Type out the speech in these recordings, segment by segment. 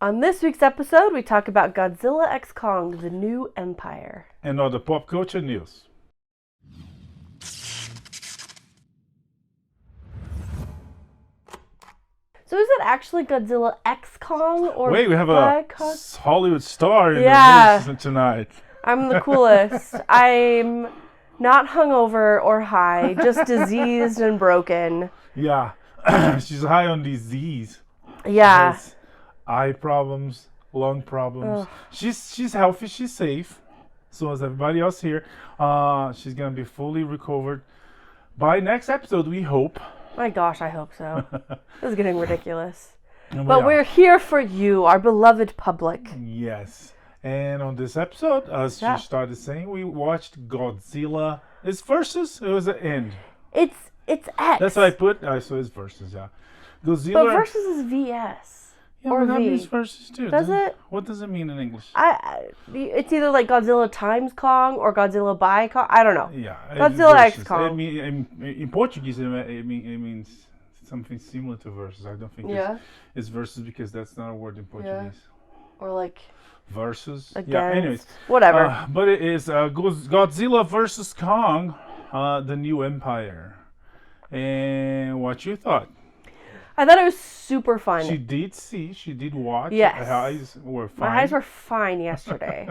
On this week's episode, we talk about Godzilla x Kong, the new empire. And other pop culture news. So is it actually Godzilla x Kong or Wait, we have a Kong? Hollywood star in Yeah. the news tonight. I'm the coolest. I'm not hungover or high, just diseased and broken. Yeah, she's high on disease. Yeah. Has eye problems, lung problems. She's healthy, she's safe. So is everybody else here. She's gonna be fully recovered by next episode, we hope. My gosh, I hope so. This is getting ridiculous. And But we're here for you, our beloved public. Yes. And on this episode, as she started saying, we watched Godzilla. It's versus. It was an end. It's X. That's what I put. So it's versus. Yeah. Godzilla. But versus is VS. Yeah, or but that V. means versus too. Does it? What does it mean in English? It's either like Godzilla times Kong or Godzilla by Kong. I don't know. Yeah. Godzilla x Kong. In Portuguese, it means something similar to versus. I don't think it's versus because that's not a word in Portuguese. Or like versus. Against. Yeah. Anyways, whatever. But it is Godzilla versus Kong, the new empire. And what you thought? I thought it was super fun. She did watch. Yes. Her eyes were fine. My eyes were fine yesterday.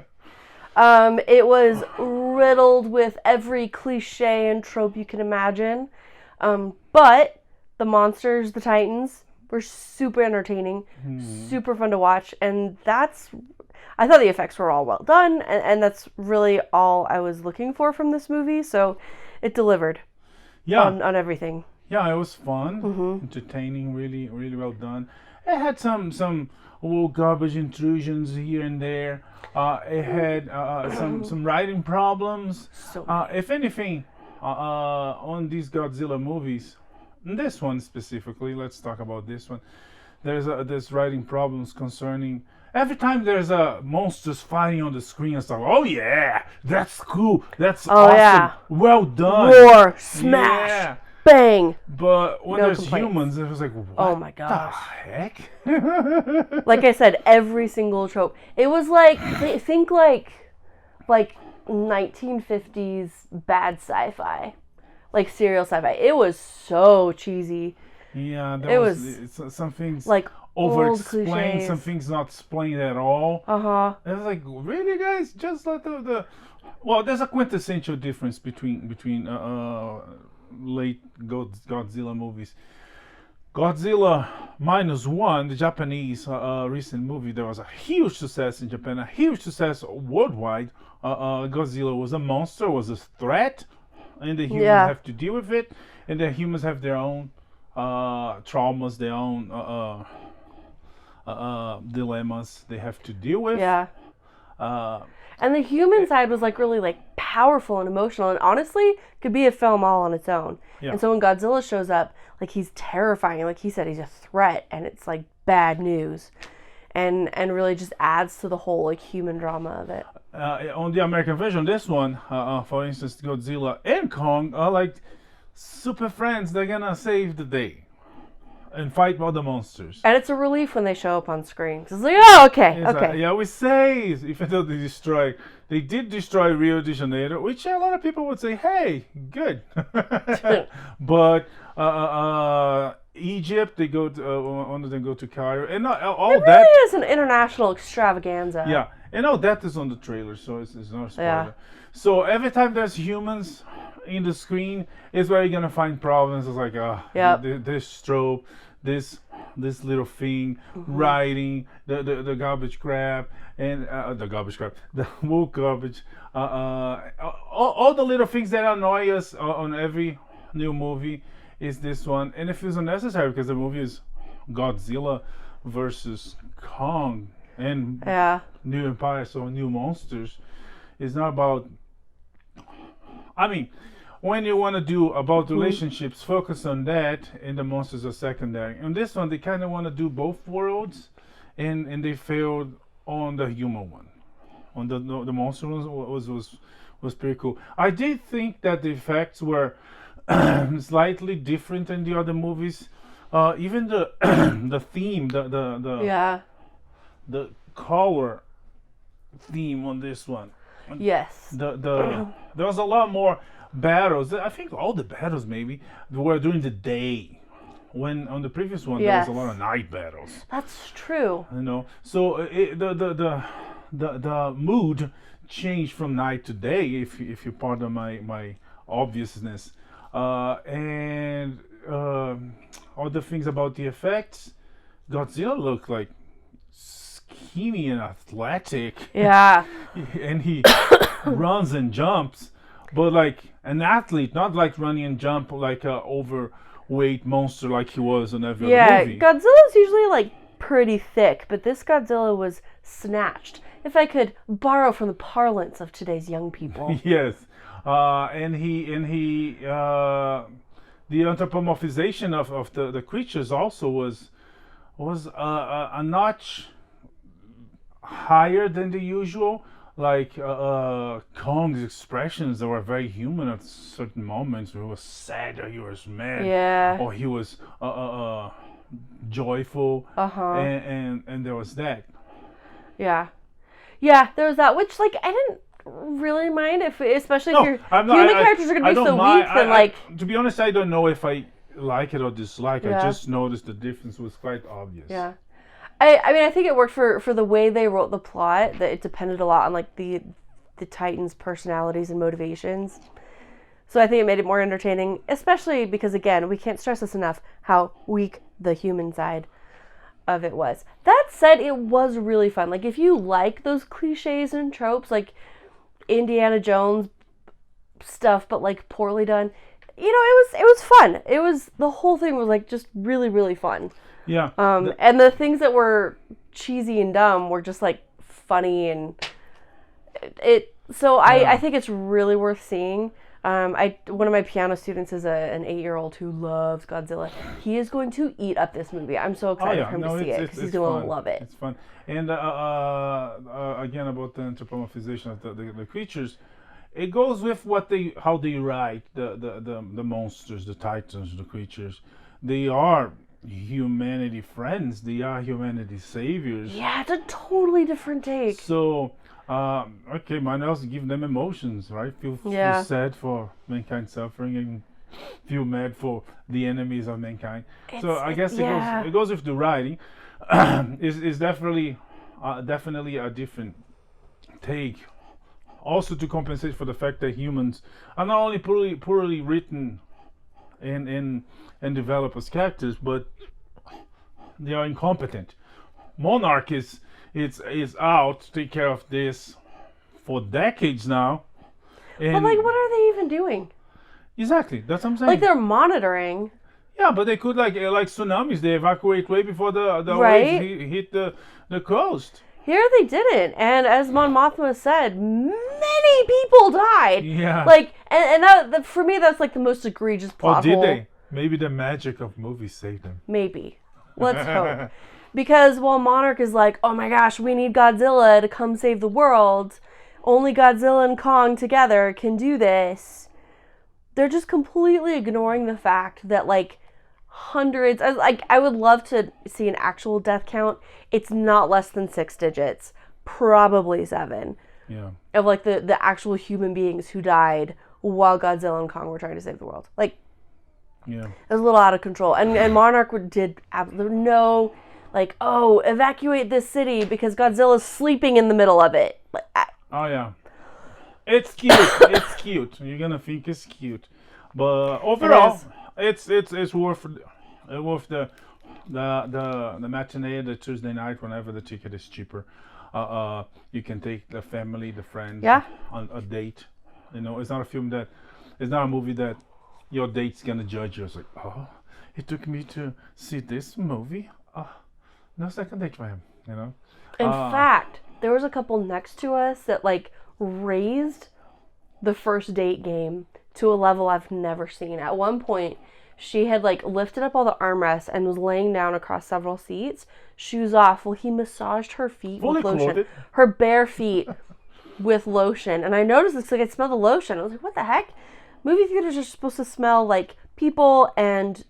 It was riddled with every cliche and trope you can imagine. But the monsters, the Titans, were super entertaining, super fun to watch. And I thought the effects were all well done. And that's really all I was looking for from this movie. So it delivered on everything. Yeah, it was fun, entertaining, really, really well done. It had some little garbage intrusions here and there. It had some writing problems. If anything, on these Godzilla movies, this one specifically, let's talk about this one. There's writing problems concerning every time there's monsters fighting on the screen and stuff. Oh yeah, that's cool. That's awesome. Yeah. Well done. Roar, smash. Yeah. Bang! But when there's humans, it was like, what oh my gosh. the heck? Like I said, every single trope. It was like, think like 1950s bad sci-fi. Like serial sci-fi. It was so cheesy. Yeah, some things like over-explained, some things not explained at all. It was like, really, guys? Just like well, there's a quintessential difference between late Godzilla movies. Godzilla -1, the Japanese recent movie, there was a huge success in Japan, a huge success worldwide. Godzilla was a monster, was a threat, and the humans have to deal with it, and the humans have their own traumas, their own dilemmas they have to deal with. Yeah. And the human side was like really like powerful and emotional, and honestly could be a film all on its own. Yeah. And so when Godzilla shows up, like he's terrifying, like he said, he's a threat, and it's like bad news, and really just adds to the whole like human drama of it. On the American version, this one, for instance, Godzilla and Kong are like super friends. They're gonna save the day and fight all the monsters. And it's a relief when they show up on screen. It's like, oh, okay. We say, even though they did destroy Rio de Janeiro, which a lot of people would say, hey, good. But Egypt, one of them go to Cairo, and all it that. Really is an international extravaganza. Yeah, and all that is on the trailer, so it's not a spoiler. Yeah. So every time there's humans in the screen is where you're gonna find problems. It's like this trope, this little thing, writing, the garbage crap, and the woke garbage, all the little things that annoy us on every new movie is this one, and it feels unnecessary because the movie is Godzilla versus Kong and new empire, so new monsters. It's not about. I mean, when you want to do about relationships, focus on that, and the monsters are secondary. In this one, they kind of want to do both worlds, and they failed on the human one. On the monster one was pretty cool. I did think that the effects were slightly different than the other movies. Even the the theme, the color theme on this one. Yes. There was a lot more battles. I think all the battles maybe were during the day. When on the previous one there was a lot of night battles. That's true. You know, so the mood changed from night to day. If you pardon my obviousness, and other things about the effects, Godzilla looked like skinny and athletic. Yeah. And he runs and jumps, but like an athlete, not like running and jump like a overweight monster like he was in every other movie. Yeah, Godzilla's usually like pretty thick, but this Godzilla was snatched. If I could borrow from the parlance of today's young people. Yes, and the anthropomorphization of the creatures also was a notch higher than the usual. Like Kong's expressions, they were very human at certain moments. He was sad, or he was mad, or he was joyful, and there was that. Yeah, there was that, which like I didn't really mind especially if your human characters are gonna be so weak. Then to be honest, I don't know if I like it or dislike. Yeah. I just noticed the difference was quite obvious. Yeah. I mean, I think it worked for the way they wrote the plot, that it depended a lot on like the Titans' personalities and motivations. So I think it made it more entertaining, especially because, again, we can't stress this enough, how weak the human side of it was. That said, it was really fun. Like, if you like those cliches and tropes, like Indiana Jones stuff, but like poorly done, you know, it was fun. The whole thing was like just really, really fun. Yeah. And the things that were cheesy and dumb were just like funny, and I think it's really worth seeing. One of my piano students is an 8-year-old who loves Godzilla. He is going to eat up this movie. I'm so excited for him to see it, because he's going to love it. It's fun. And again, about the anthropomorphization of the creatures, it goes with how they write the monsters, the titans, the creatures. They are humanity friends. They are humanity saviors. Yeah, it's a totally different take. So, might also give them emotions, right? Feel sad for mankind suffering, and feel mad for the enemies of mankind. So I guess it goes with the writing. Is definitely a different take. Also to compensate for the fact that humans are not only poorly written and develop as characters, but they are incompetent. Monarch is out to take care of this for decades now. But like, what are they even doing? Exactly, that's what I'm saying. Like, they're monitoring. Yeah, but they could like tsunamis. They evacuate way before the waves hit the coast. Here they didn't, and as Mon Mothma said, many people died. Yeah. Like, and that, for me, that's like the most egregious plot hole. Did they? Maybe the magic of movies saved them. Maybe. Let's hope. Because while Monarch is like, oh my gosh, we need Godzilla to come save the world, only Godzilla and Kong together can do this, they're just completely ignoring the fact that like hundreds, I would love to see an actual death count. It's not less than 6 digits, probably 7. Yeah. Of like the actual human beings who died while Godzilla and Kong were trying to save the world. Like, yeah, it was a little out of control. And Monarch did absolutely no, like, oh, evacuate this city because Godzilla's sleeping in the middle of it. Like, oh yeah, it's cute. It's cute. You're gonna think it's cute, but overall, it's worth the matinee, the Tuesday night, whenever the ticket is cheaper. You can take the family, the friends, on a date. You know, it's not a movie that your date's gonna judge you. It's like, oh, he took me to see this movie. No second date for him. You know. In fact, there was a couple next to us that like raised the first date game to a level I've never seen. At one point, she had like lifted up all the armrests and was laying down across several seats, shoes off, while he massaged her feet with lotion. Her bare feet with lotion. And I noticed this, like, I smelled the lotion. I was like, what the heck? Movie theaters are supposed to smell like people and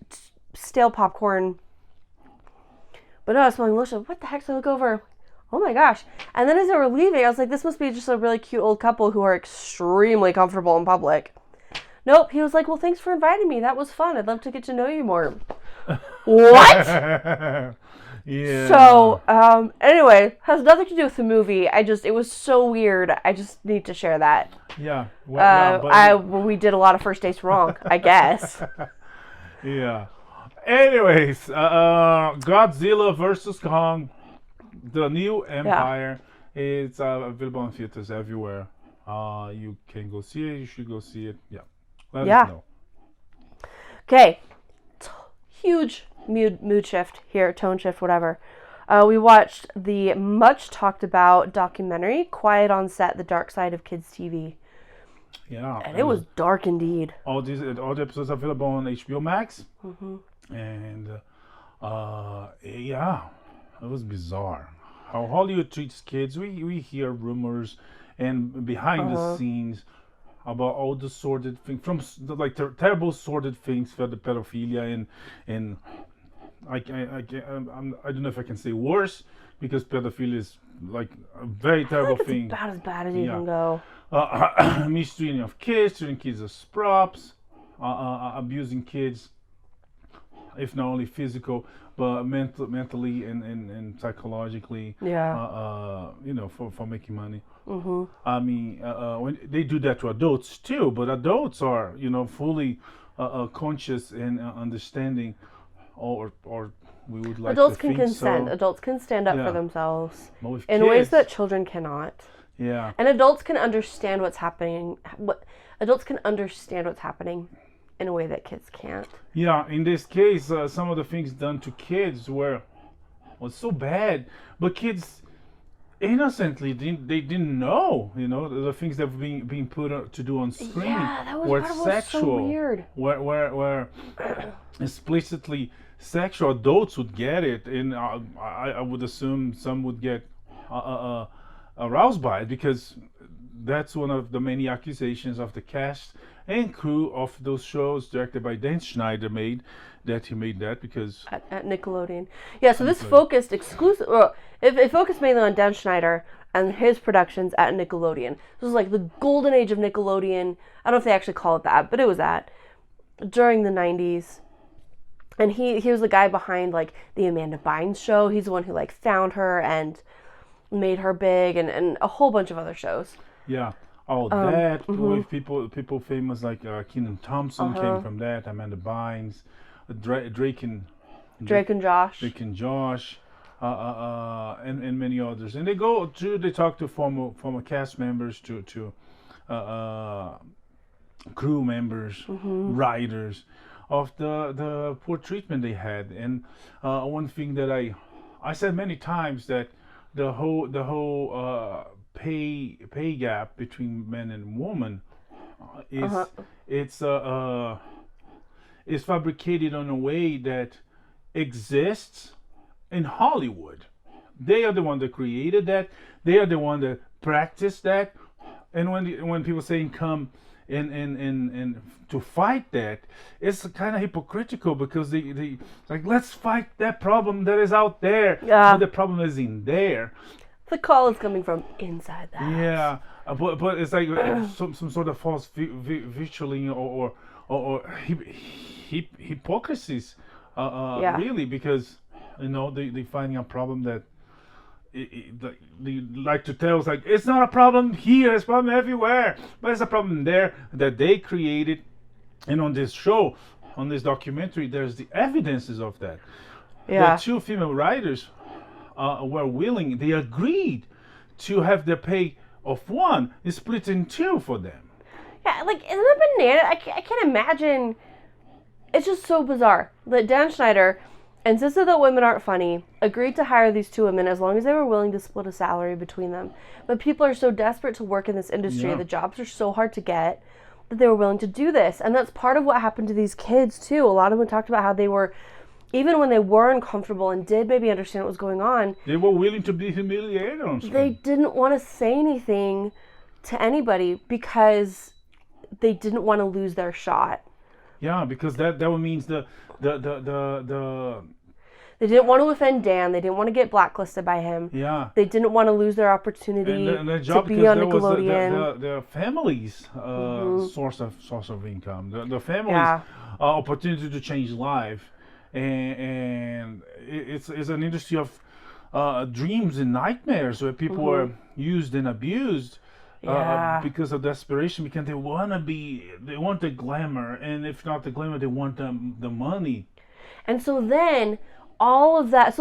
stale popcorn. But no, I was smelling lotion. What the heck? So I look over. oh my gosh. And then as they were leaving, I was like, this must be just a really cute old couple who are extremely comfortable in public. Nope. He was like, well, thanks for inviting me. That was fun. I'd love to get to know you more. What? Yeah. So, anyway, has nothing to do with the movie. It was so weird. I just need to share that. Yeah. Well, we did a lot of first dates wrong, I guess. Yeah. Anyways, Godzilla versus Kong, the new Empire, is available in theaters everywhere. You can go see it. You should go see it. Yeah. Let us know. Okay. Huge mood shift here, tone shift, whatever. We watched the much talked about documentary, Quiet on Set, The Dark Side of Kids TV. Yeah. And it was dark indeed. All the episodes are available on HBO Max. Mm-hmm. And, yeah, it was bizarre. How Hollywood treats kids. We hear rumors and behind the scenes about all the sordid things, from terrible sordid things for the pedophilia and I don't know if I can say worse, because pedophilia is like a very terrible thing. It's about as bad as you can go. Mistreating of kids, treating kids as props, abusing kids, if not only physical but mentally and psychologically. Yeah. For making money. Mm-hmm. I mean, when they do that to adults too, but adults are, fully conscious and understanding, or we would like adults to can think so. Adults can stand up for themselves in kids, ways that children cannot. Yeah. And adults can understand what's happening. Adults can understand what's happening in a way that kids can't. Yeah. In this case, some of the things done to kids was so bad, but kids innocently didn't know, the things that were being put to do on screen. Yeah, that was were sexual. So weird. Where explicitly sexual. Adults would get it, and I would assume some would get aroused by it, because that's one of the many accusations of the cast and crew of those shows directed by Dan Schneider he made that because at Nickelodeon. Yeah, so this focused it focused mainly on Dan Schneider and his productions at Nickelodeon. This was like the golden age of Nickelodeon. I don't know if they actually call it that, but it was that during the 90s. And he was the guy behind like the Amanda Bynes show. He's the one who like found her and made her big, and a whole bunch of other shows. Yeah. That with people famous like Kenan Thompson came from that. Amanda Bynes, Drake and Josh, and many others. And they talk to former cast members, to crew members, writers, of the poor treatment they had. And one thing that I said many times, that the whole pay gap between men and women is fabricated in a way that exists in Hollywood. They are the one that created that. They are the one that practiced that. And when people say come and to fight that, it's kind of hypocritical, because they like, let's fight that problem that is out there. Yeah. But the problem is in there. The call is coming from inside the house. Yeah, but it's like some sort of false visualing or hypocrisies. Really, because they finding a problem that they like to tell us, like, it's not a problem here, it's a problem everywhere, but it's a problem there that they created. And on this show, on this documentary, there's the evidences of that. Yeah. The two female writers were willing, they agreed to have the pay of one split in two for them. Yeah, like, isn't that banana? I can't imagine. It's just so bizarre that Dan Schneider insisted that women aren't funny, agreed to hire these two women as long as they were willing to split a salary between them. But people are so desperate to work in this industry, the jobs are so hard to get, that they were willing to do this. And that's part of what happened to these kids too. A lot of them talked about how they were, even when they were uncomfortable and did maybe understand what was going on, they were willing to be humiliated on screen. They didn't want to say anything to anybody because they didn't want to lose their shot. Yeah, because that means the They didn't want to offend Dan. They didn't want to get blacklisted by him. Yeah. They didn't want to lose their opportunity to be on Nickelodeon. The family's source of income. The family's opportunity to change life, and it's an industry of dreams and nightmares where people are used and abused. Because of desperation, because they want the glamour, and if not the glamour, they want the money. And so then all of that,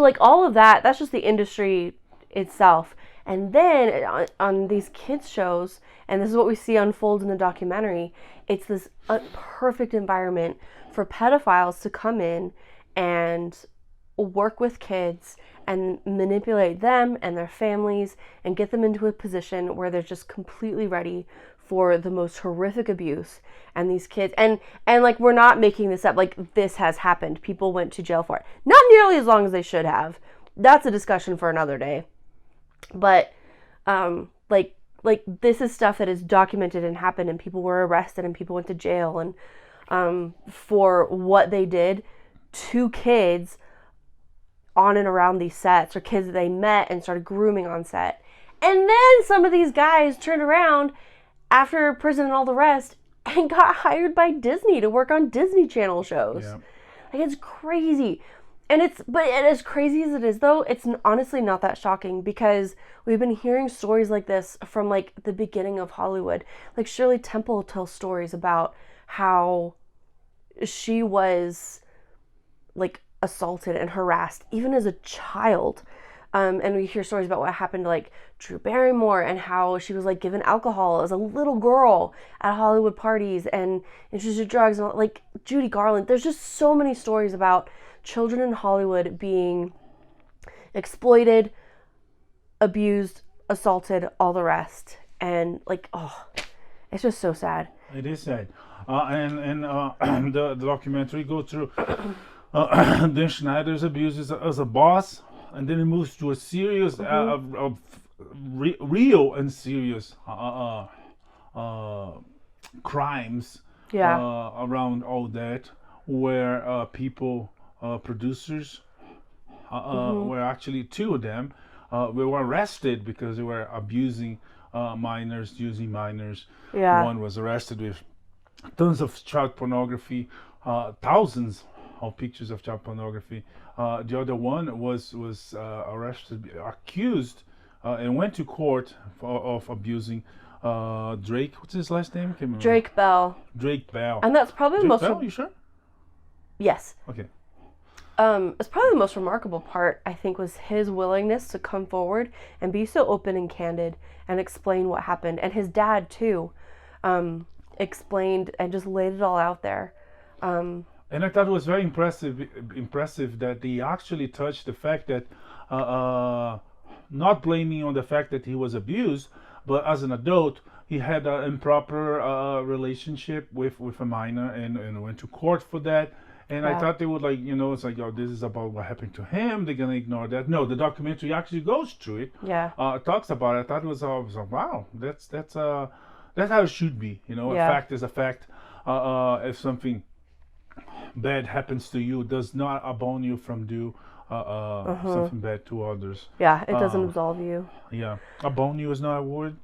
that's just the industry itself. And then on these kids shows, and this is what we see unfold in the documentary, it's this perfect environment for pedophiles to come in and work with kids and manipulate them and their families and get them into a position where they're just completely ready for the most horrific abuse. And these kids, and like, we're not making this up, like, this has happened. People went to jail for it. Not nearly as long as they should have. That's a discussion for another day. But like this is stuff that is documented and happened, and people were arrested and people went to jail and for what they did to kids on and around these sets, or kids that they met and started grooming on set. And then some of these guys turned around after prison and all the rest and got hired by Disney to work on Disney Channel shows. Yeah. Like, it's crazy. But as crazy as it is, though, it's honestly not that shocking, because we've been hearing stories like this from, like, the beginning of Hollywood. Like, Shirley Temple tells stories about how she was, like, assaulted and harassed even as a child, and we hear stories about what happened to, like, Drew Barrymore, and how she was, like, given alcohol as a little girl at Hollywood parties and introduced to drugs, and, like, Judy Garland. There's just so many stories about children in Hollywood being exploited, abused, assaulted, all the rest. And, like, it's just so sad. It is sad. The documentary goes through then Schneider's abuse as a boss, and then it moves to a series of real and serious crimes around all that, where people, producers, were actually two of them, were arrested because they were abusing minors, using minors. Yeah. One was arrested with tons of child pornography, thousands of pictures of child pornography. The other one was arrested, accused, and went to court of abusing Drake. What's his last name? Drake Bell. Drake Bell. And that's probably the most. Bell, you sure? Yes. Okay. It's probably the most remarkable part, I think, was his willingness to come forward and be so open and candid and explain what happened. And his dad, too, explained and just laid it all out there. And I thought it was very impressive that he actually touched the fact that, not blaming on the fact that he was abused, but as an adult, he had an improper relationship with a minor and went to court for that. And I thought they would, like, it's like, oh, this is about what happened to him. They're going to ignore that. No, the documentary actually goes through it. Yeah. Talks about it. I thought it was like, wow, that's how it should be. A fact is a fact. If something bad happens to you, does not absolve you from do something bad to others. Yeah, it doesn't absolve you. Yeah. Absolve you is not a word?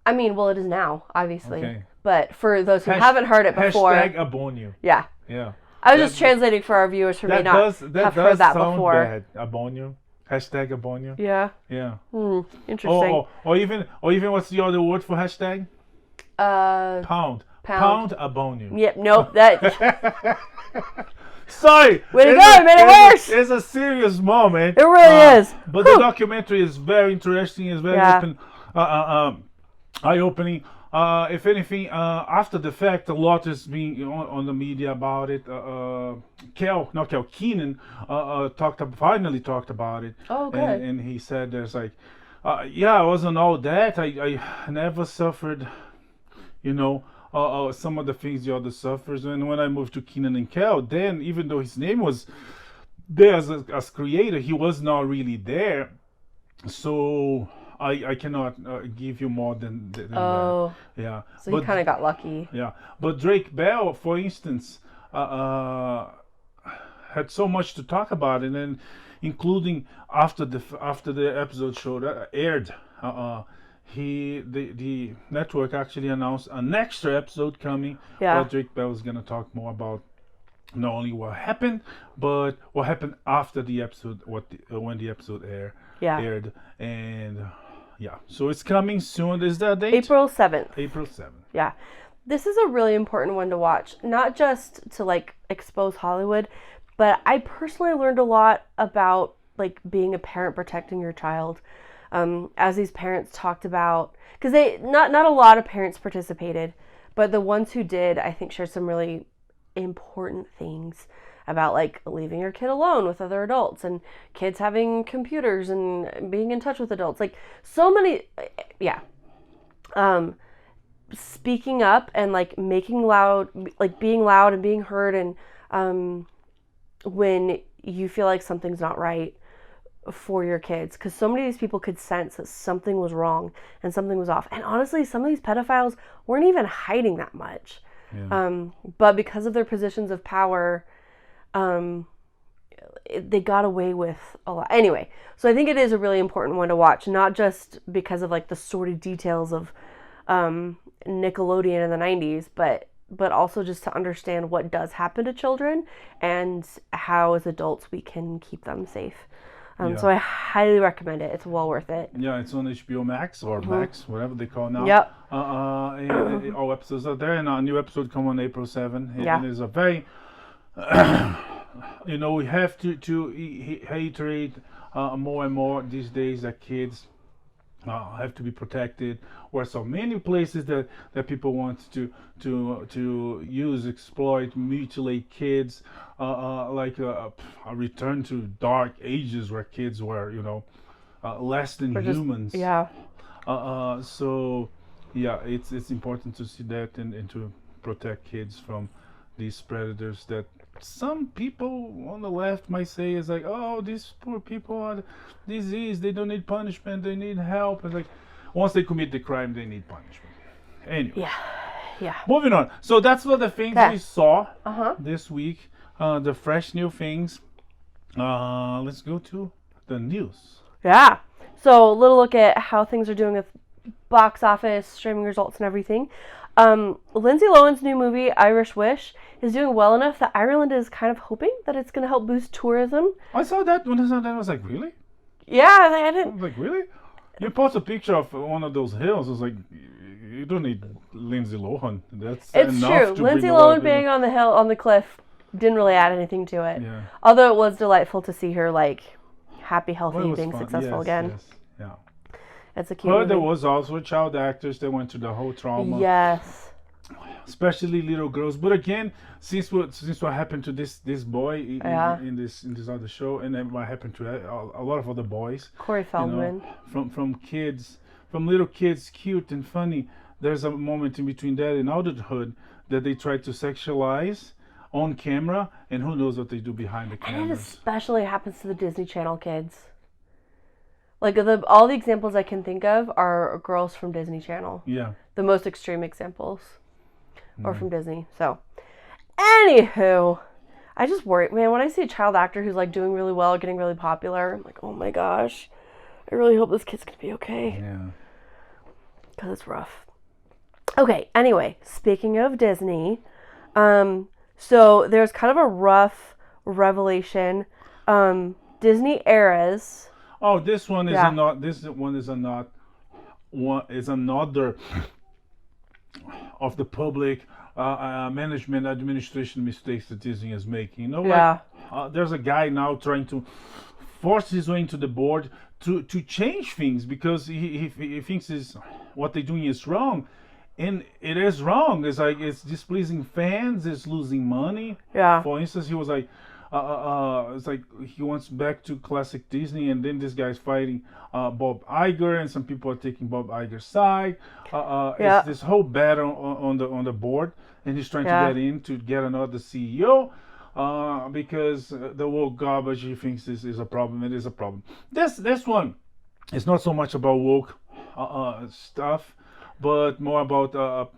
I mean, well, it is now, obviously. Okay. But for those who haven't heard it before. Hashtag absolve you. Yeah. Yeah. I was just translating for our viewers who may not have heard that before. Bad. Abonio. Hashtag abonio. Yeah. Yeah. Interesting. Or even what's the other word for hashtag? Pound. Pound abonio. Yep. Nope. That. Sorry. Way to go. Made it worse. It's a serious moment. It really is. But the documentary is very interesting. It's very open, eye-opening. If anything, after the fact, a lot is being on the media about it. Keenan finally talked about it. Oh, good. And he said, "There's like, I wasn't all that. I never suffered, some of the things the other suffers. And when I moved to Keenan and Kel, then even though his name was there as creator, he was not really there. So." I cannot give you more than that. Yeah. So you kind of got lucky. Yeah. But Drake Bell, for instance, had so much to talk about, and then including after the episode aired. The network actually announced an extra episode coming. Yeah. Drake Bell is gonna talk more about not only what happened, but what happened after the episode, when the episode aired, and yeah, so it's coming soon. Is that date? April 7th. April 7th. Yeah. This is a really important one to watch, not just to like expose Hollywood, but I personally learned a lot about like being a parent protecting your child. As these parents talked about, because not a lot of parents participated, but the ones who did, I think, shared some really important things about like leaving your kid alone with other adults and kids having computers and being in touch with adults, like so many, speaking up and like making loud, like being loud and being heard, and when you feel like something's not right for your kids, because so many of these people could sense that something was wrong and something was off. And honestly, some of these pedophiles weren't even hiding that much. Yeah. But because of their positions of power, they got away with a lot. Anyway, so I think it is a really important one to watch, not just because of like the sordid details of Nickelodeon in the 90s, but also just to understand what does happen to children and how as adults we can keep them safe. So I highly recommend it. It's well worth it. Yeah, it's on HBO Max or Max, whatever they call now. Yep. All episodes are there, and a new episode come on April 7th. And it's a very, we have to reiterate more and more these days that kids have to be protected. Or so many places that people want to use, exploit, mutilate kids, like a return to dark ages where kids were, less than humans. So it's important to see that and to protect kids from these predators that some people on the left might say is like, oh, these poor people are diseased, they don't need punishment, they need help. It's like, once they commit the crime, they need punishment. Anyway. Yeah. Moving on. So that's what the things we saw this week. The fresh new things. Let's go to the news. Yeah. So a little look at how things are doing with box office, streaming results, and everything. Lindsay Lohan's new movie, Irish Wish, is doing well enough that Ireland is kind of hoping that it's going to help boost tourism. I saw that. When I saw that, I was like, really? Yeah, I didn't. I was like, really? You post a picture of one of those hills. I was like, you don't need Lindsay Lohan. It's enough true. Lindsay Lohan being on the hill, on the cliff, didn't really add anything to it. Yeah. Although it was delightful to see her like happy, healthy, being successful again. Yes. Yeah. It's a cute But movie. there was also child actors that went through the whole trauma. Yes. Especially little girls. But again, since what happened to this boy in this other show, and then what happened to a lot of other boys. Corey Feldman. From kids, from little kids, cute and funny. There's a moment in between that and adulthood that they try to sexualize on camera, and who knows what they do behind the cameras. And it especially happens to the Disney Channel kids. Like all the examples I can think of are girls from Disney Channel. Yeah. The most extreme examples are from Disney. So, anywho, I just worry, man, when I see a child actor who's like doing really well, getting really popular, I'm like, oh my gosh, I really hope this kid's gonna be okay. Yeah. Because it's rough. Okay, anyway, speaking of Disney, so there's kind of a rough revelation. Disney eras. Oh, this one is not. This one is not. One is another of the public management administration mistakes that Disney is making. There's a guy now trying to force his way into the board to change things because he thinks what they're doing is wrong, and it is wrong. It's like it's displeasing fans. It's losing money. Yeah. For instance, he was like. It's like he wants back to classic Disney, and then this guy's fighting Bob Iger, and some people are taking Bob Iger's side. It's this whole battle on the board, and he's trying to get in to get another CEO because the woke garbage he thinks is a problem. It is a problem. This one is not so much about woke stuff, but more about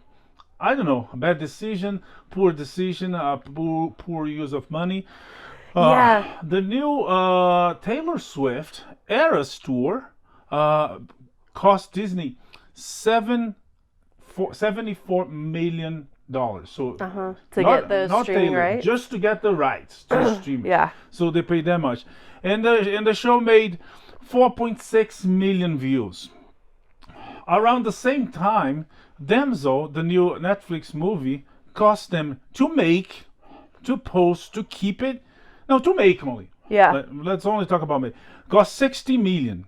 I don't know, a bad decision, poor decision, poor use of money. The new Taylor Swift Eras tour cost Disney $74 million. So to get the streaming right, just to get the rights to stream it. Yeah. So they paid that much, and the show made 4.6 million views. Around the same time, Damsel, the new Netflix movie, cost them to make, to post, to keep it. No, to make only. Yeah. Let's only talk about make. Cost 60 million.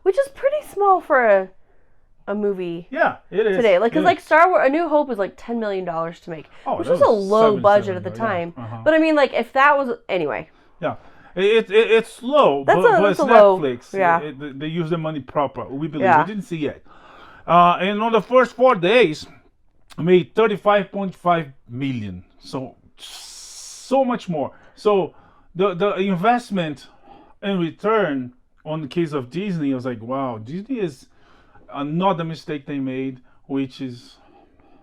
Which is pretty small for a movie. Yeah, it is. Today. Like, because like Star Wars, A New Hope was like $10 million to make. Which was a low budget at the time. Yeah. But I mean, like, if that was, anyway. Yeah. It's low, but it's Netflix. Yeah. They use the money proper. We believe. We didn't see yet. And on the first 4 days, made 35.5 million. So much more. So the investment and return on the case of Disney, I was like, wow, Disney is another mistake they made, which is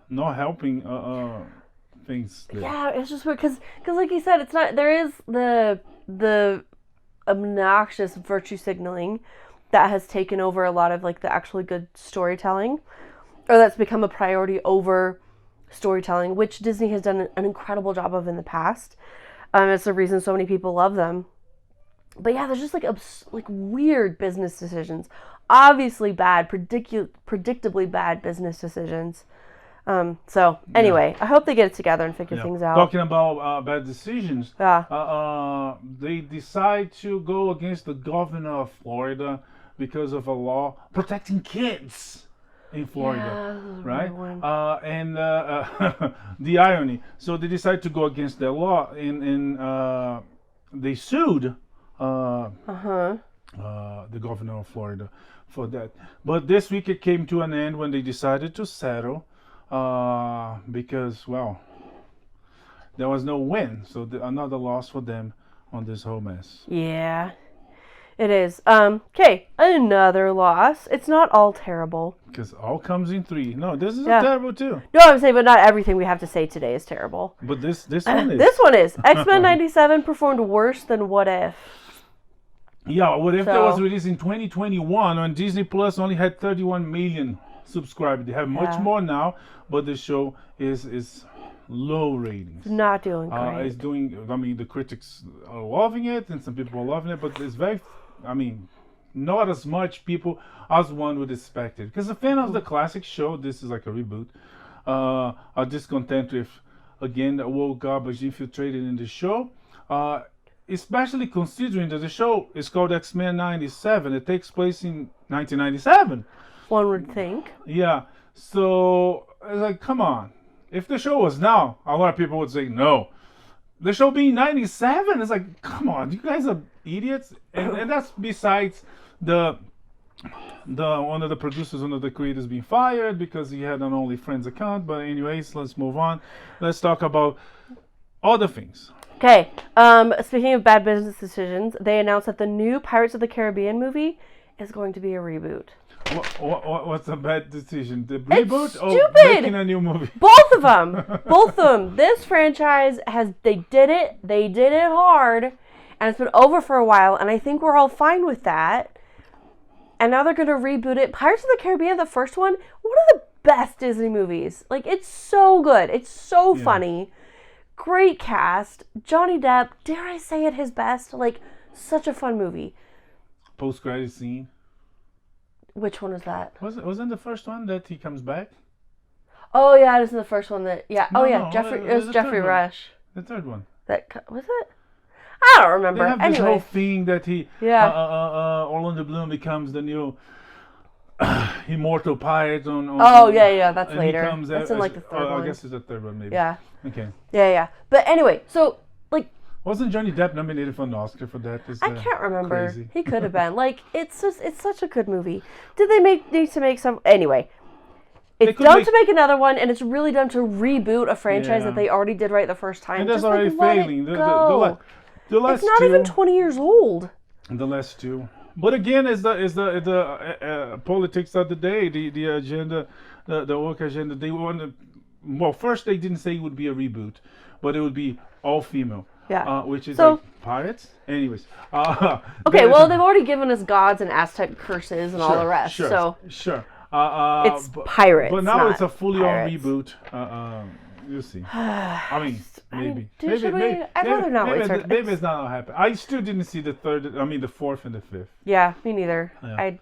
not helping things there. Yeah, it's just weird because like you said, it's not. There is the obnoxious virtue signaling that has taken over a lot of like the actually good storytelling, or that's become a priority over storytelling, which Disney has done an incredible job of in the past. It's the reason so many people love them. But yeah, there's just like weird business decisions, obviously bad, predictably bad business decisions. So anyway, I hope they get it together and figure things out. Talking about bad decisions, they decide to go against the governor of Florida because of a law protecting kids in Florida, right? And the irony. So they decide to go against their law, and they sued the governor of Florida for that. But this week it came to an end when they decided to settle. Because, well, there was no win, so another loss for them on this whole mess. Yeah, it is. Okay, another loss. It's not all terrible. Because all comes in 3. No, this is terrible too. No, I'm saying, but not everything we have to say today is terrible. But this one is. This one is. X-Men 97 performed worse than What If. Yeah, What If that was released in 2021 on Disney Plus only had 31 million subscribers. They have much more now, but the show is low ratings. Not doing great. It's doing, I mean, the critics are loving it and some people are loving it, but it's very, I mean, not as much people as one would expect it. Because the fan of the classic show, this is like a reboot, are discontent with, again, the woke garbage infiltrated in the show. Especially considering that the show is called X-Men 97. It takes place in 1997. One would think. Yeah. So, it's like, come on. If the show was now, a lot of people would say no. The show being 97, it's like, come on, you guys are idiots. And that's besides the one of the producers, one of the creators being fired because he had an OnlyFriends account. But anyways, let's move on. Let's talk about other things. Okay. Speaking of bad business decisions, they announced that the new Pirates of the Caribbean movie is going to be a reboot. What's a bad decision? The reboot or making a new movie? Both of them. This franchise they did it hard, and it's been over for a while, and I think we're all fine with that. And now they're going to reboot it. Pirates of the Caribbean, the first one of the best Disney movies. Like, it's so good. It's so funny. Great cast. Johnny Depp, dare I say it, his best. Like, such a fun movie. Post-credit scene. Which one was that? Wasn't the first one that he comes back? Oh yeah, it was in the first one that it was Jeffrey one. Rush. The third one. That was it? I don't remember. They have this whole thing that he Orlando Bloom becomes the new immortal pirate on that's later. That's in like the third one. I guess it's the third one maybe. Yeah. Okay. Yeah. But anyway, so like, wasn't Johnny Depp nominated for an Oscar for that? I can't remember. Crazy. He could have been. Like, it's such a good movie. Did they need to make some? Anyway, it's dumb to make another one, and it's really dumb to reboot a franchise that they already did right the first time. And that's already failing. The last it's not even 20 years old. The last two. But again, is the politics of the day, the agenda, the work agenda. They want to. Well, first they didn't say it would be a reboot, but it would be all female. Yeah. Which is so like, pirates. Anyways. Okay, well, they've already given us gods and Aztec curses and all the rest. Sure. It's pirates. But now not it's a fully pirates. on reboot. You'll see. I mean, maybe. I'd rather not wait. Maybe it's not happening. I still didn't see the fourth and the fifth. Yeah, me neither. Yeah.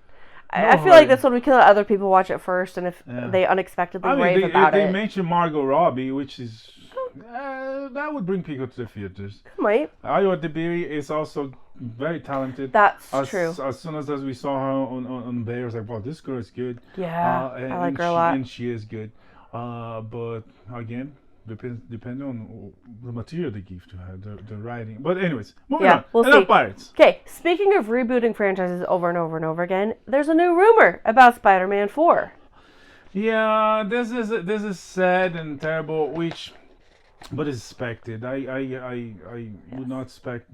I feel like that's when we can let other people watch it first, and if they unexpectedly rave about it. They mentioned Margot Robbie, which is that would bring people to the theaters. Might. Ayo Debiri is also very talented. That's true. As soon as we saw her on Bay, I was like, wow, this girl is good. Yeah, I like her a lot. And she is good. But again, depending on the material they give to her, the writing. But anyways, moving on. We'll Enough see. pirates. Okay, speaking of rebooting franchises over and over and over again, there's a new rumor about Spider-Man 4. Yeah, this is sad and terrible, but it's expected. I would not expect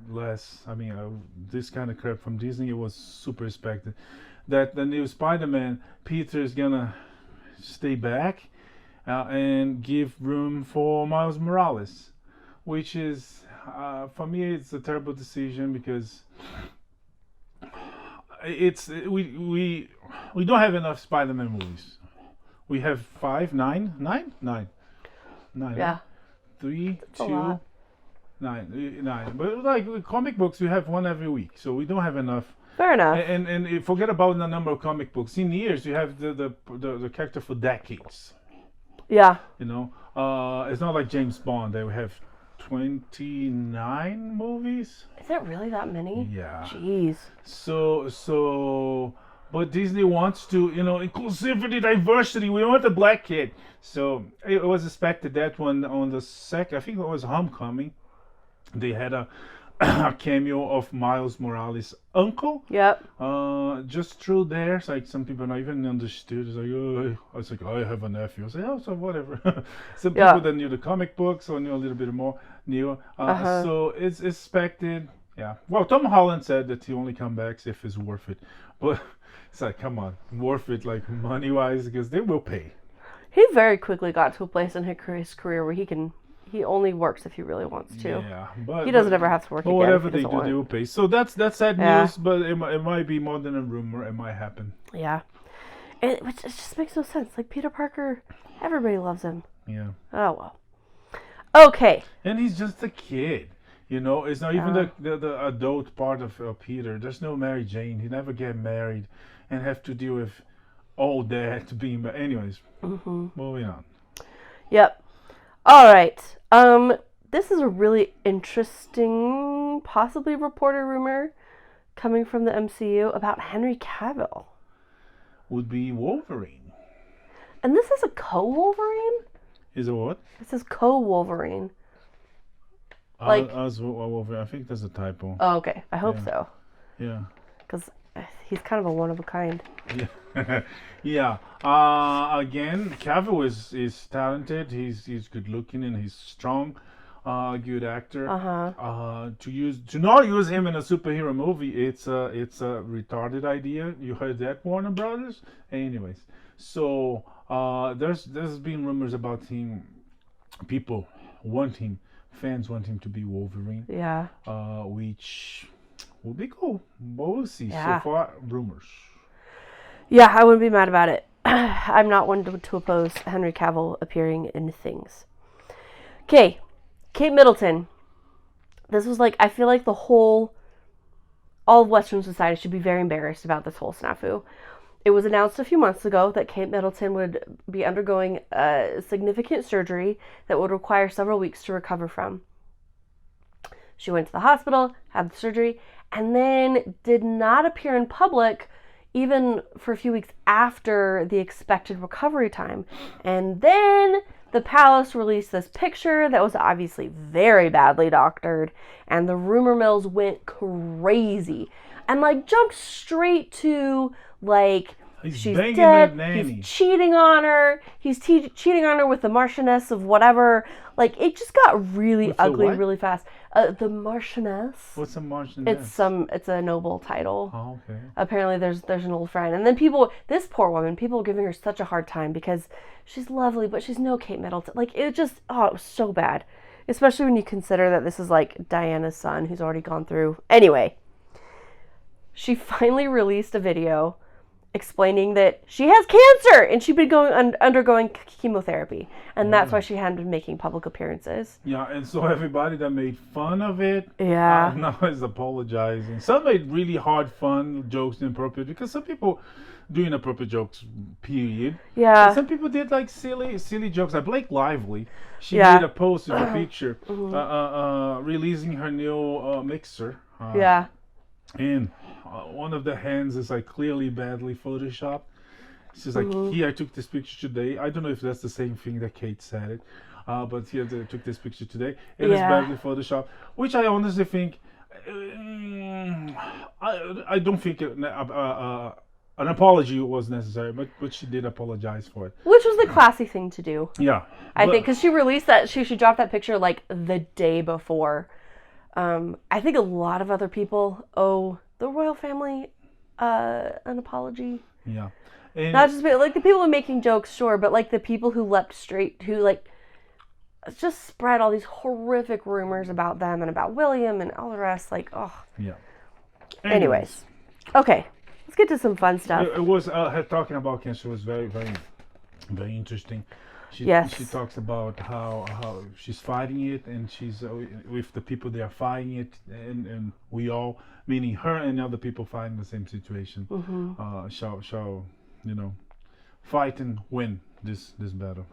less. I mean, this kind of crap from Disney, it was super expected. That the new Spider-Man, Peter is gonna stay back and give room for Miles Morales, which is for me it's a terrible decision because we don't have enough Spider-Man movies. We have nine. Yeah. 3, 2, 9. But like with comic books, we have one every week, so we don't have enough. Fair enough. And forget about the number of comic books. In years, you have the character for decades. Yeah. You know, it's not like James Bond. They have 29 movies. Is it really that many? Yeah. Jeez. So, but Disney wants to, inclusivity, diversity. We want a black kid. So it was expected that one on the second. I think it was Homecoming. They had a cameo of Miles Morales' uncle. Yep. Just through there, it's like some people not even understood. It's like, oh, I was like, I have a nephew. I was like, oh, so whatever. Some people that knew the comic books or knew a little bit more knew. So it's expected. Yeah. Well, Tom Holland said that he only comes back if it's worth it. But it's like, come on, worth it, like money wise, because they will pay. He very quickly got to a place in his career where he only works if he really wants to. Yeah, but he doesn't ever have to work again. Whatever they do, they will pay. So that's sad news, but it might be more than a rumor. It might happen. Yeah, which just makes no sense. Like Peter Parker, everybody loves him. Yeah. Oh well. Okay. And he's just a kid. It's not even the adult part of Peter. There's no Mary Jane. He never get married and have to deal with all that being. Anyways, moving on. Yep. All right. This is a really interesting, possibly reported rumor coming from the MCU about Henry Cavill. Would be Wolverine. And this is a co-Wolverine? Is it what? This is co-Wolverine. Wolverine. I think that's a typo. Oh, okay. I hope so. Yeah. Because he's kind of a one of a kind. Yeah. Yeah. Again, Cavill is talented. He's good looking and he's strong. Good actor. To not use him in a superhero movie, it's a retarded idea. You heard that, Warner Brothers? Anyways, so there's been rumors about him. People want him. Fans want him to be Wolverine. Yeah. Which will be cool. But we'll see. Yeah. So far, rumors. Yeah, I wouldn't be mad about it. I'm not one to oppose Henry Cavill appearing in things. Okay, Kate Middleton. This was I feel like all of Western society should be very embarrassed about this whole snafu. It was announced a few months ago that Kate Middleton would be undergoing a significant surgery that would require several weeks to recover from. She went to the hospital, had the surgery, and then did not appear in public even for a few weeks after the expected recovery time. And then the palace released this picture that was obviously very badly doctored, and the rumor mills went crazy and jumped straight to she's dead, he's cheating on her, he's cheating on her with the Marchioness of whatever. It just got really ugly really fast. The Marchioness. What's a Marchioness? It's a noble title. Oh, okay. Apparently there's an old friend. And then this poor woman, people were giving her such a hard time because she's lovely, but she's no Kate Middleton. It was so bad. Especially when you consider that this is like Diana's son who's already gone through. Anyway, she finally released a video explaining that she has cancer and she'd been undergoing chemotherapy, and that's why she hadn't been making public appearances. Yeah, and so everybody that made fun of it now is apologizing. Some made really hard fun jokes inappropriate, because some people do inappropriate jokes, period. Yeah. And some people did like silly jokes. Like Blake Lively, she made a post with a picture releasing her new mixer. And one of the hands is like clearly badly photoshopped. She's like, here, I took this picture today. I don't know if that's the same thing that Kate said it, but here, I took this picture today. It is badly photoshopped, which I honestly think, I don't think an apology was necessary, but she did apologize for it. Which was the classy thing to do. Yeah. I think, because she released that, she dropped that picture like the day before. I think a lot of other people owe the royal family an apology. Yeah. And not just like the people who are making jokes, sure, but like the people who leapt straight, who like just spread all these horrific rumors about them and about William and all the rest. Like, oh. Yeah. Anyways. Okay. Let's get to some fun stuff. It was her talking about cancer was very, very, very interesting. She talks about how she's fighting it, and she's with the people that are fighting it, and we all, meaning her and other people fighting the same situation, shall fight and win this battle.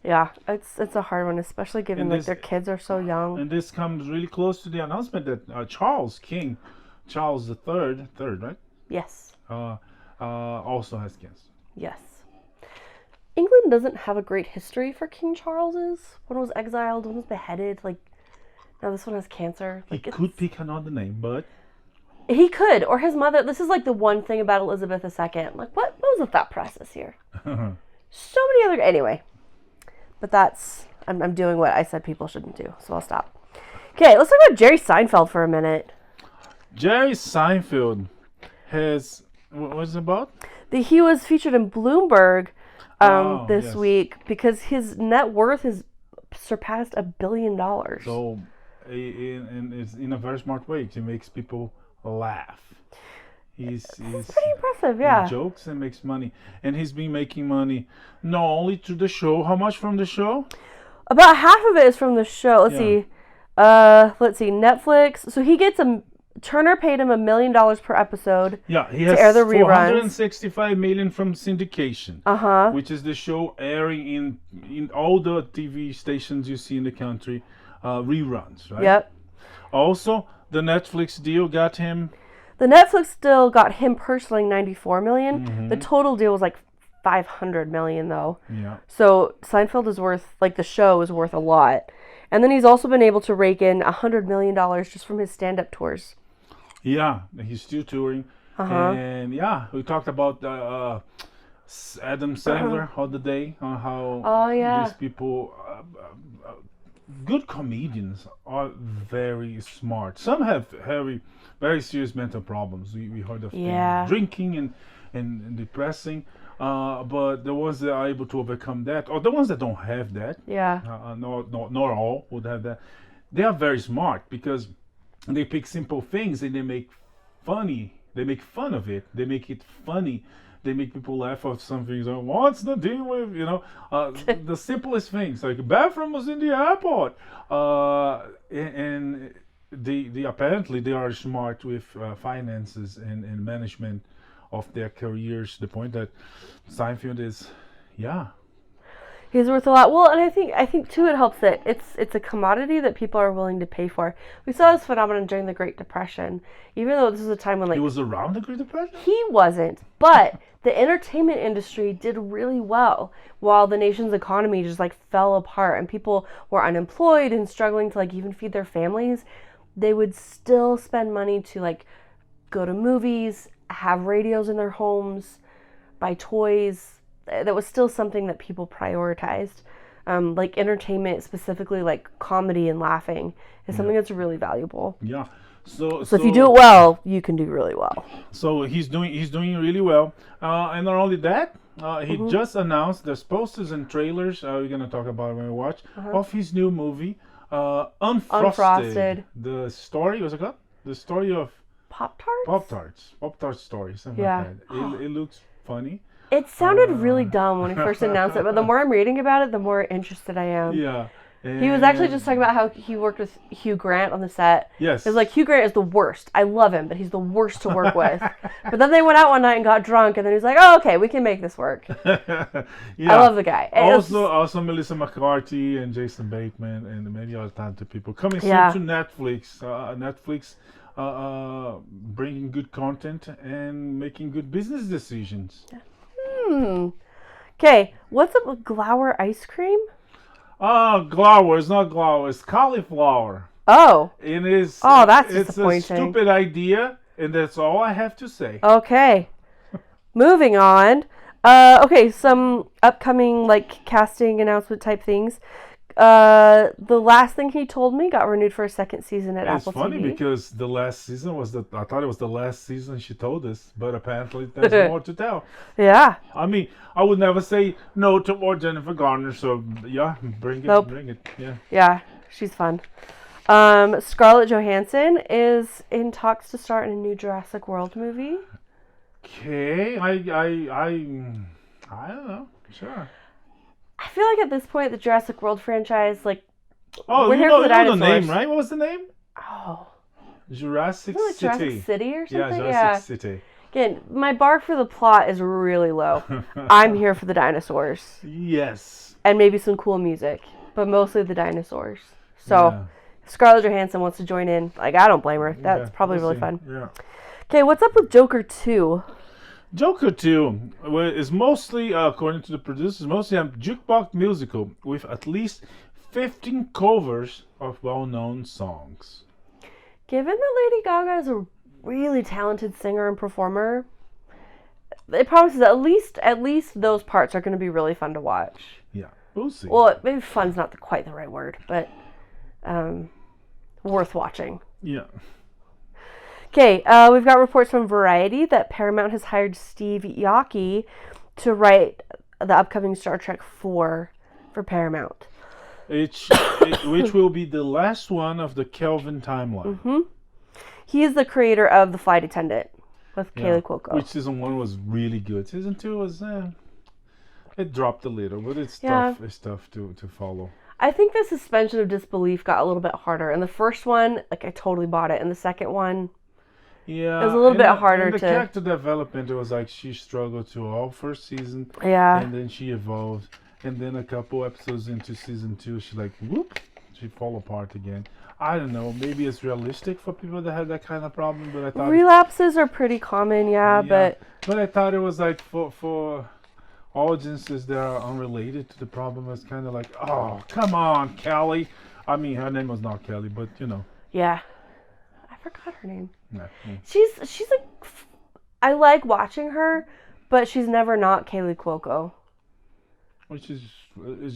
Yeah, it's a hard one, especially given like their kids are so young. And this comes really close to the announcement that Charles III, right? Yes. Also has cancer. Yes. England doesn't have a great history for King Charles's. One was exiled, one was beheaded. Like, now this one has cancer. Like, he could pick another name, but he could, or his mother. This is like the one thing about Elizabeth II. Like, what was the thought process here? So many other. Anyway, but that's I'm doing what I said people shouldn't do, so I'll stop. Okay, let's talk about Jerry Seinfeld for a minute. Jerry Seinfeld has what was it about? He was featured in Bloomberg this week because his net worth has surpassed $1 billion. So, in a very smart way, he makes people laugh. He's pretty impressive, yeah. He jokes and makes money, and he's been making money not only through the show. How much from the show? About half of it is from the show. Let's see. Netflix. So he gets Turner paid him $1 million per episode. Yeah, he has to air the reruns. $465 million from syndication, which is the show airing in all the TV stations you see in the country, reruns, right? Yep. Also, the Netflix deal got him. The Netflix deal got him personally $94 million. Mm-hmm. The total deal was like $500 million, though. Yeah. So Seinfeld is worth, like the show is worth a lot, and then he's also been able to rake in $100 million just from his stand-up tours. Yeah, he's still touring. And yeah, we talked about Adam Sandler the other day on how these people, good comedians, are very smart. Some have very serious mental problems. We heard of drinking and depressing, but the ones that are able to overcome that, or the ones that don't have that, not all would have that, they are very smart because they pick simple things and they make fun of it. They make it funny. They make people laugh at something. So what's the deal with, the simplest things, like bathroom was in the airport. And they apparently they are smart with finances and management of their careers, to the point that Seinfeld is, he's worth a lot. Well, and I think too, it helps that it's a commodity that people are willing to pay for. We saw this phenomenon during the Great Depression, even though this was a time when he was around the Great Depression. He wasn't, but the entertainment industry did really well while the nation's economy just like fell apart and people were unemployed and struggling to like even feed their families. They would still spend money to like go to movies, have radios in their homes, buy toys. That was still something that people prioritized. Like entertainment, specifically like comedy and laughing, is something that's really valuable. Yeah. So if you do it well, you can do really well. So he's doing really well. And not only that, he just announced there's posters and trailers, we're going to talk about it when we watch, of his new movie, Unfrosted. The story, what's it called? The story of Pop-Tarts? Pop-Tarts story, something like that. It looks funny. It sounded really dumb when he first announced it, but the more I'm reading about it, the more interested I am. Yeah. He was actually just talking about how he worked with Hugh Grant on the set. Yes. It was like, Hugh Grant is the worst. I love him, but he's the worst to work with. But then they went out one night and got drunk, and then he was like, oh, okay, we can make this work. I love the guy. Also Melissa McCarthy and Jason Bateman and many other talented people. Coming soon to Netflix. Netflix bringing good content and making good business decisions. Okay, what's up with Glower ice cream? Glower. It's not Glower. It's cauliflower. Oh. It is. Oh, that's It's disappointing. a stupid idea, and that's all I have to say. Okay. Moving on. Okay, some upcoming casting announcement type things. The last thing he told me got renewed for a second season at Apple TV. It's funny because the last season I thought it was the last season she told us, but apparently there's more to tell. Yeah. I mean, I would never say no to more Jennifer Garner, so yeah, bring it. Yeah. Yeah, she's fun. Scarlett Johansson is in talks to star in a new Jurassic World movie. Okay, I don't know. Sure. I feel like at this point, the Jurassic World franchise, we're you here for the dinosaurs. The name, right? What was the name? Oh. Jurassic City. Jurassic City or something? Yeah, Jurassic City. Again, my bar for the plot is really low. I'm here for the dinosaurs. Yes. And maybe some cool music, but mostly the dinosaurs. So, if Scarlett Johansson wants to join in, I don't blame her. That's probably really fun. Yeah. Okay, what's up with Joker 2? Joker 2 is mostly, according to the producers, mostly a jukebox musical with at least 15 covers of well-known songs. Given that Lady Gaga is a really talented singer and performer, it promises at least those parts are going to be really fun to watch. Yeah, we'll see. Well, maybe fun's not quite the right word, but worth watching. Yeah. Okay, we've got reports from Variety that Paramount has hired Steve Yockey to write the upcoming Star Trek 4 for Paramount. Which will be the last one of the Kelvin timeline. Mm-hmm. He is the creator of The Flight Attendant with Kaley Cuoco. Which season 1 was really good. Season 2 was, it dropped a little, but it's tough. It's tough to follow. I think the suspension of disbelief got a little bit harder. In the first one, I totally bought it. In the second one, yeah, it was a little bit harder the character development, it was she struggled to all first season. Yeah. And then she evolved. And then a couple episodes into season 2, she fall apart again. I don't know. Maybe it's realistic for people that have that kind of problem, but I thought relapses are pretty common, but I thought it was for audiences that are unrelated to the problem. It's kind of oh, come on, Kelly. I mean, her name was not Kelly, but Yeah. I forgot her name. Yeah. She's I like watching her, but she's never not Kaley Cuoco. Which is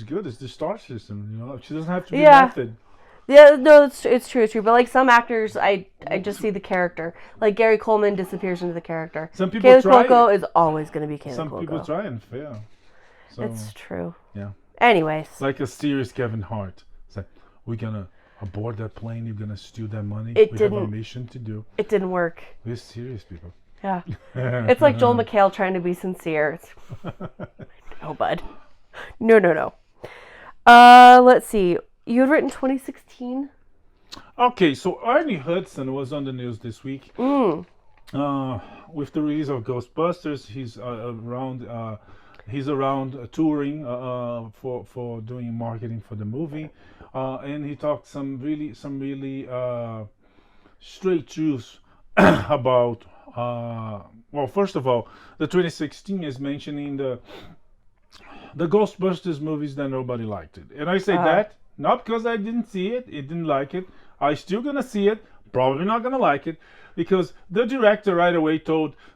good. It's the star system, She doesn't have to be method. Yeah, no, it's true. But some actors, I just see the character. Gary Coleman disappears into the character. Some people Kaley Cuoco is always going to be Kaley Cuoco. Some people try and fail. So, it's true. Yeah. Anyways. Like a serious Kevin Hart. It's we're going to aboard that plane. You're going to steal that money. We have a mission to do. It didn't work. We're serious people. Yeah. It's like Joel McHale trying to be sincere. No, bud. No. Let's see. You had written 2016? Okay, so Ernie Hudson was on the news this week. With the release of Ghostbusters, he's around touring for doing marketing for the movie, and he talked some really straight truths about. Well, first of all, the 2016 is mentioning the Ghostbusters movies that nobody liked it, and I say that not because I didn't see it, didn't like it. I still gonna see it, probably not gonna like it, because the director right away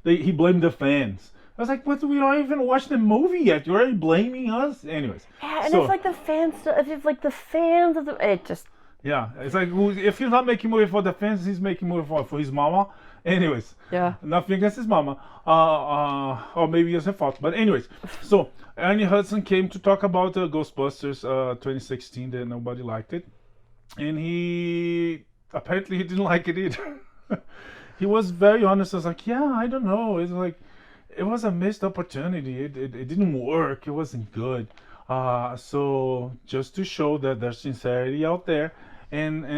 he blamed the fans. I was like, but we don't even watch the movie yet. You're already blaming us? Anyways. Yeah, and it's the fans, it's the fans of it just... Yeah, it's if he's not making movie for the fans, he's making movie for his mama. Anyways. Yeah. Nothing against his mama. Or maybe it's her fault. But anyways, so Ernie Hudson came to talk about Ghostbusters 2016 that nobody liked it. and he apparently he didn't like it either. He was very honest. I was like, yeah, I don't know. It's like it was a missed opportunity. It didn't work. It wasn't good. So just to show that there's sincerity out there, and I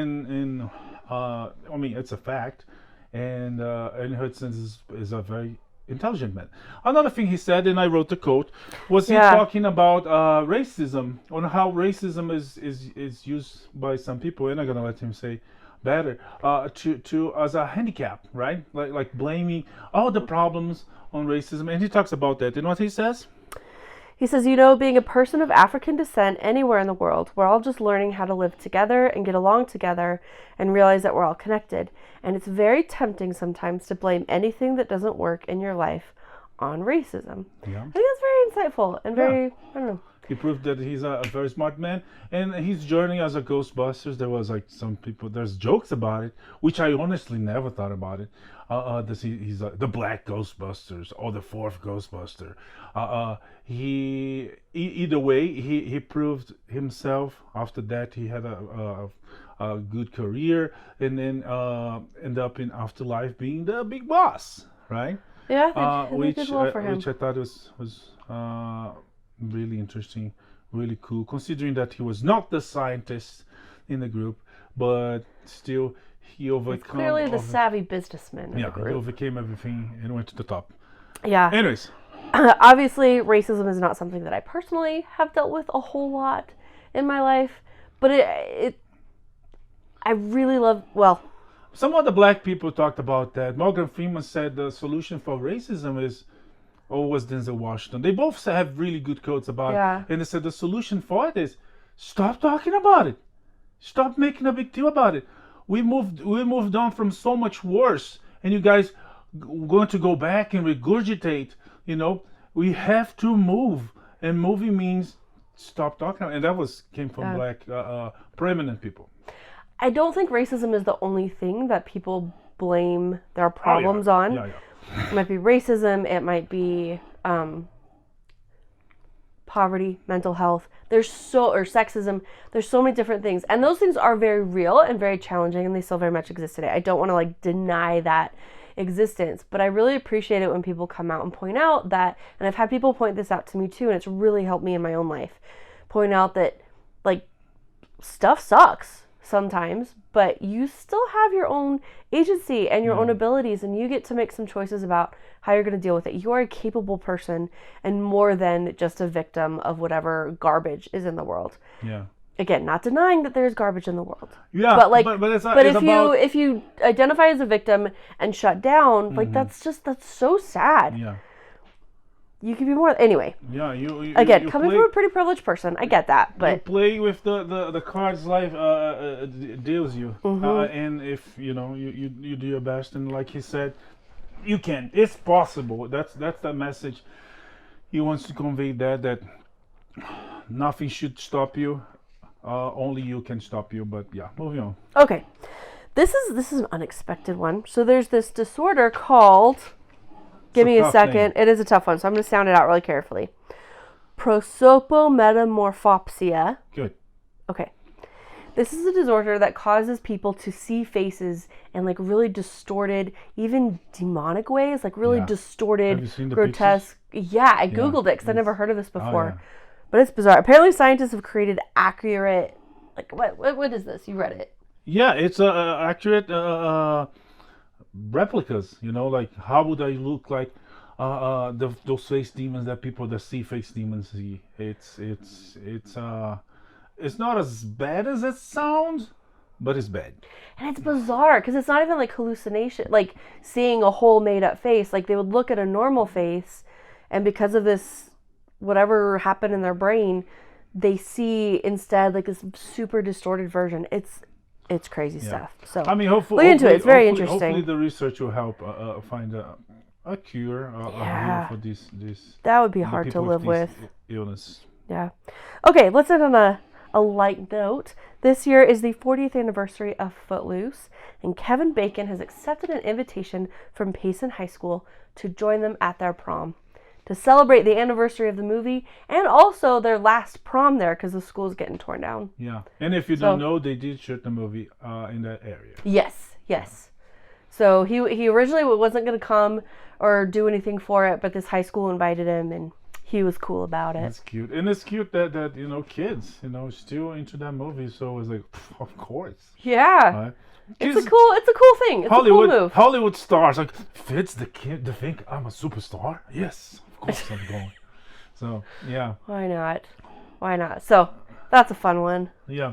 mean it's a fact. And Ernie Hudson is a very intelligent man. Another thing he said, and I wrote the quote, was he talking about racism, on how racism is used by some people, and I'm gonna let him say better, to as a handicap, right? Like blaming all the problems on racism, and he talks about that. You know what he says? He says, you know, being a person of African descent anywhere in the world, we're all just learning how to live together and get along together and realize that we're all connected. And it's very tempting sometimes to blame anything that doesn't work in your life on racism. Yeah. I think that's very insightful and very, I don't know. He proved that he's a very smart man. And his journey as a Ghostbusters, there was like some people, there's jokes about it, which I honestly never thought about it. He's the Black Ghostbusters or the fourth Ghostbuster. Either way, he proved himself. After that, he had a good career, and then end up in Afterlife being the big boss, right? Yeah, they did well for him. Which I thought was really interesting, really cool, considering that he was not the scientist in the group, but still he overcame. He's clearly the savvy businessman. Yeah, he overcame everything and went to the top. Yeah. Anyways, obviously, racism is not something that I personally have dealt with a whole lot in my life, but I really love. Well, some of the black people talked about that. Morgan Freeman said the solution for racism is. Or was Denzel Washington? They both have really good quotes about it. And they said the solution for it is stop talking about it. Stop making a big deal about it. We moved on from so much worse, and you guys going to go back and regurgitate. You know, we have to move, and moving means stop talking. And that came from black prominent people. I don't think racism is the only thing that people blame their problems on. Yeah. It might be racism, it might be poverty, mental health, or sexism. There's so many different things. And those things are very real and very challenging, and they still very much exist today. I don't want to deny that existence, but I really appreciate it when people come out and point out that, and I've had people point this out to me too, and it's really helped me in my own life, point out that stuff sucks sometimes, but you still have your own agency and your own abilities, and you get to make some choices about how you're going to deal with it. You are a capable person and more than just a victim of whatever garbage is in the world. Yeah. Again, not denying that there's garbage in the world. Yeah. But if you identify as a victim and shut down, that's so sad. Yeah. You could be more. Anyway. Yeah, you again, coming from a pretty privileged person, I get that, but you play with the cards life deals you, and if you do your best, and like he said, you can. It's possible. That's the message he wants to convey. That nothing should stop you. Only you can stop you. But yeah, moving on. Okay, this is an unexpected one. So there's this disorder called. Give me a second. It is a tough one, so I'm going to sound it out really carefully. Prosopometamorphopsia. Good. Okay. This is a disorder that causes people to see faces in really distorted, even demonic ways, really distorted, Have you seen the grotesque. pictures? Yeah, I googled it because I never heard of this before. But it's bizarre. Apparently scientists have created accurate, what is this? You read it. Yeah, it's accurate replicas, how would I look like those face demons that people that see face demons see. It's not as bad as it sounds, but it's bad. And it's bizarre because it's not even hallucination, seeing a whole made up face. They would look at a normal face, and because of this whatever happened in their brain, they see instead this super distorted version. It's crazy stuff. So I mean, hopefully, look into it. It's very interesting. Hopefully, the research will help find a cure, a cure for this. That would be hard to live with. Illness. Yeah. Okay, let's end on a light note. This year is the 40th anniversary of Footloose, and Kevin Bacon has accepted an invitation from Payson High School to join them at their prom. to celebrate the anniversary of the movie and also their last prom there because the school's getting torn down. Yeah, and if you don't know, they did shoot the movie in that area. Yes. So he originally wasn't going to come or do anything for it, but this high school invited him, and he was cool about it. That's cute, and it's cute that kids still into that movie. So it's like, of course. Yeah. It's a cool thing. It's Hollywood, a cool move. Hollywood stars like fits the kid to think I'm a superstar. Yes, of course I'm going. So yeah. Why not? So that's a fun one. Yeah.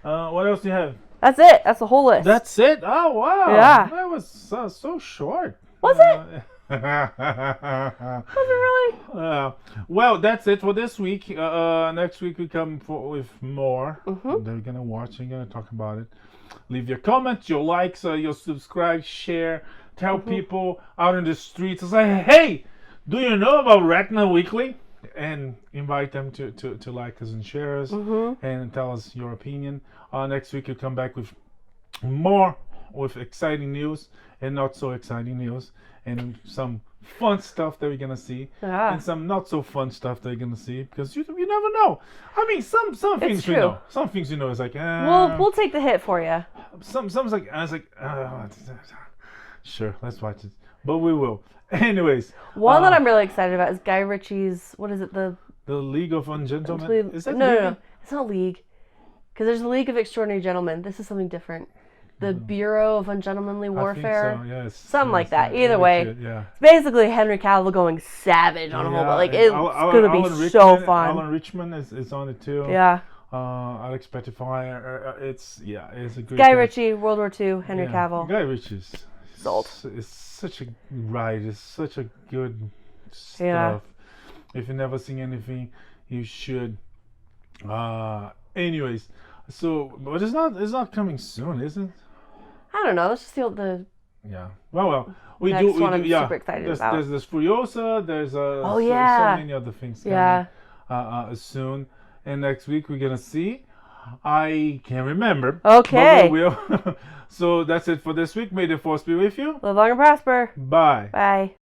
What else do you have? That's it. That's the whole list. That's it. Oh wow. Yeah. That was so short. Was it? Was it really? Well, that's it for this week. Next week we come with more. They're gonna watch. We're gonna talk about it. Leave your comments, your likes, your subscribe, share, tell people out in the streets. It's like, hey, do you know about Retina Weekly? And invite them to like us and share us and tell us your opinion. Next week we'll come back with more with exciting news and not so exciting news, and some fun stuff that we're gonna see, and some not so fun stuff that you're gonna see, because you never know. I mean, some things we know. Some things is like we'll take the hit for you. Some's like sure, let's watch it, but we will. Anyways, one that I'm really excited about is Guy Ritchie's, what is it, the League of Ungentlemen? Is that no, it's not League, because there's the League of Extraordinary Gentlemen. This is something different. The Bureau of Ungentlemanly Warfare. I think so, yes. Something like that. Either way, it's basically Henry Cavill going savage on a whole, but like it's gonna be so fun. Alan Richmond is on it too. Yeah. Alex Pettyfire. It's a good Guy Ritchie, World War II, Henry Cavill. Guy Ritchie's sold. It's such a ride. It's such a good stuff. Yeah. If you've never seen anything, you should. Anyways, but it's not coming soon, is it? I don't know. Let's just see what the. Yeah. Well. We next do. one I'm yeah. super excited about. There's Furiosa. There's so many other things coming soon. And next week we're gonna see. I can't remember. Okay. But we will. So that's it for this week. May the force be with you. Live long and prosper. Bye. Bye.